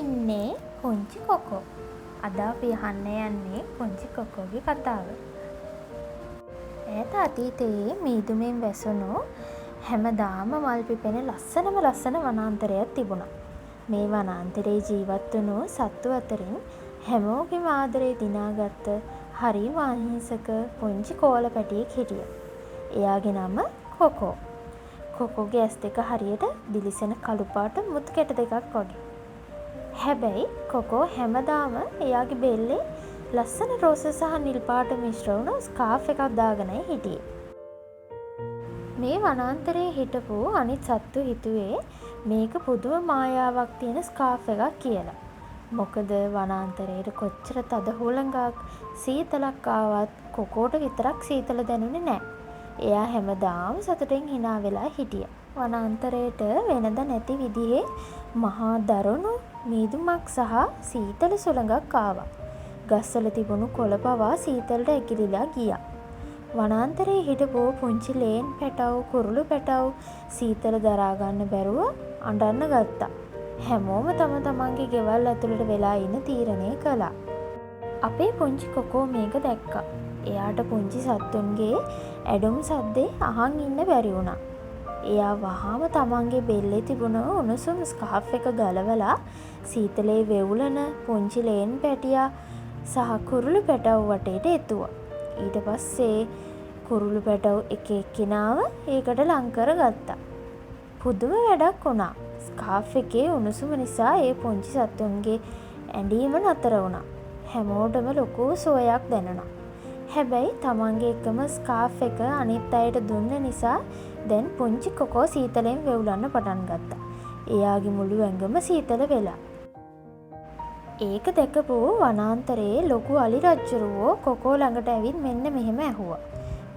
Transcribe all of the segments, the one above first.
ඉන්නේ පුංචි කොකෝ. අද අපි අහන්න යන්නේ පුංචි කොකෝගේ කතාව. ඈත අතීතයේ මීදුමෙන් වැසුණු හැමදාම මල් පිපෙන ලස්සන වනාන්තරයක් තිබුණා. මේ වනාන්තරයේ ජීවත් වුණු සත්තු අතරින් හැමෝගෙම ආදරේ දිනාගත්ත හරිම අහිංසක පුංචි කෝල පැටියෙක් හිටියා. එයාගේ නම කොකෝ. කොකෝගේ ඇස් දෙක හරියට දිලිසෙන කළු පාට මුතු කැට දෙකක් වගේ. හැබැයි කොකෝ හැමදාම එයාගේ බෙල්ලේ ලස්සන රෝස සහ නිල් පාට මිශ්‍ර වුණු ස්කාර්ෆ් එකක් දාගෙනයි හිටියේ. මේ වනාන්තරයේ හිටපු අනිත් සත්තු හිතුවේ මේක පුදුම මායාවක් තියෙන ස්කාර්ෆ් එකක් කියලා. මොකද වනාන්තරයේ කොච්චර තද හුළඟක් සීතලක් ආවත් කොකෝට විතරක් සීතල දැනුනේ නැහැ. එයා හැමදාම සතුටින් hina වෙලා හිටියා. වනාන්තරයට වෙනද නැති විදිහේ මහා දරුණු මීදුමක් සහ සීතල සුළඟක් ආවා. ගස්වල තිබුණු කොළ පවා සීතලට ඇකිලිලා ගියා. වනාන්තරයේ හිටපු පුංචි ලේන් පැටව් කුරුළු පැටව් සීතල දරා ගන්න බැරුව අඬන්න ගත්තා. හැමෝම තමන්ගේ ගෙවල් ඇතුළට වෙලා ඉන්න තීරණය කළා. අපේ පුංචි කොකෝ මේක දැක්කා. එයාට පුංචි සත්තුන්ගේ ඇඩුම් සද්දේ අහන් ඉන්න බැරි වුණා. එයා වහාම තමන්ගේ බෙල්ලේ තිබුණ උණුසුම් ස්කාර්ෆ් එක ගලවලා සීතලේ වෙවුලන පුංචි ලේන් පැටියා සහ කුරුළු පැටව් වටේට එතුවා. ඊට පස්සේ කුරුළු පැටව් එක එක්කෙනාව ඒකට ලං කරගත්තා. පුදුම වැඩක් වුණා. ස්කාර්ෆ් එකේ උණුසුම නිසා ඒ පුංචි සත්තුන්ගේ ඇඬීම නතර වුණා. හැමෝටම ලොකු සුවයක් දැනුණා. හැබැයි තමන්ගේ එකම ස්කාර්ෆ් එක අනිත් අයට දුන්න නිසා දැන් පුංචි කොකෝ සීතලෙන් වෙවුලන්න පටන් ගත්තා. එයාගේ මුළු ඇඟම සීතල වෙලා. ඒක දැකපු වනාන්තරයේ ලොකු අලි රජ්ජුරුවෝ කොකෝ ළඟට ඇවිත් මෙන්න මෙහෙම ඇහුවා.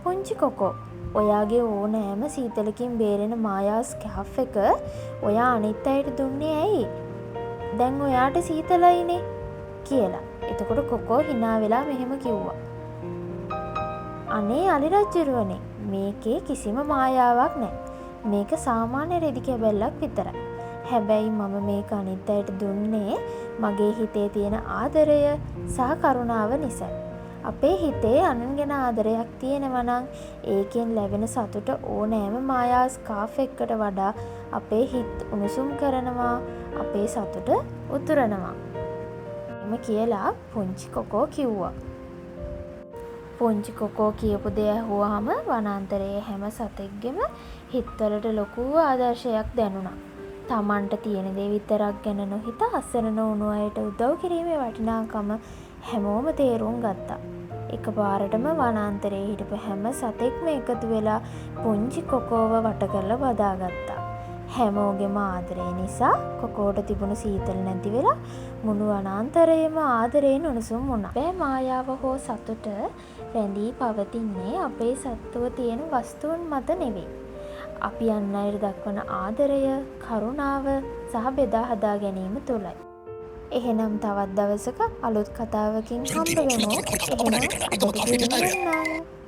පුංචි කොකෝ, ඔයාගේ ඕනෑම සීතලකින් බේරෙන මායා ස්කාර්ෆ් එක ඔයා අනිත් අයට දුන්නේ ඇයි? දැන් ඔයාට සීතලයිනේ කියලා. එතකොට කොකෝ hina වෙලා මෙහෙම කිව්වා. අනේ අලි රජ්ජුරුවනේ, මේකේ කිසිම මායාවක් නැහැ. මේක සාමාන්‍ය රෙදි කැබැල්ලක් විතරයි. හැබැයි මම මේක අනිත් අයට දුන්නේ මගේ හිතේ තියෙන ආදරය සහ කරුණාව නිසායි. අපේ හිතේ අනුන් ගැන ආදරයක් තියෙනවා නම් ඒකෙන් ලැබෙන සතුට ඕනෑම මායා ස්කාර්ෆ් එකකට වඩා අපේ හිත උණුසුම් කරනවා, අපේ සතුට උතුරනවා. එම කියලා පුංචි කොකෝ කිව්වා. පුංචි කොකෝ කියපු දේ ඇහුවාම වනාන්තරයේ හැම සතෙක්ගෙම හිතවලට ලොකු ආදර්ශයක් දැනුණා. තමන්ට තියෙන දේ විතරක් ගැන නොහිත අසරණ වුණු අයට උදව් කිරීමේ වටිනාකම හැමෝම තේරුම් ගත්තා. එකපාරටම වනාන්තරයේ හිටපු හැම සතෙක්ම එකතු වෙලා පුංචි කොකෝව වට කරලා බදාගත්තා. හැමෝගෙම ආදරය නිසා කොකෝට තිබුණු සීතල නැති වෙලා මුළු වනාන්තරයේම ආදරයෙන් උණුසුම් වුණා. මේ මායාව හෝ සතුට රැඳී පවතින්නේ අපේ සත්තුව තියෙන වස්තුන් මත නෙවෙයි. අපි අන් අයට දක්වන ආදරය, කරුණාව සහ බෙදා හදා ගැනීම තුළයි. එහෙනම් තවත් දවසක අලුත් කතාවකින් හම්බ වෙමු. එහෙනම් අදට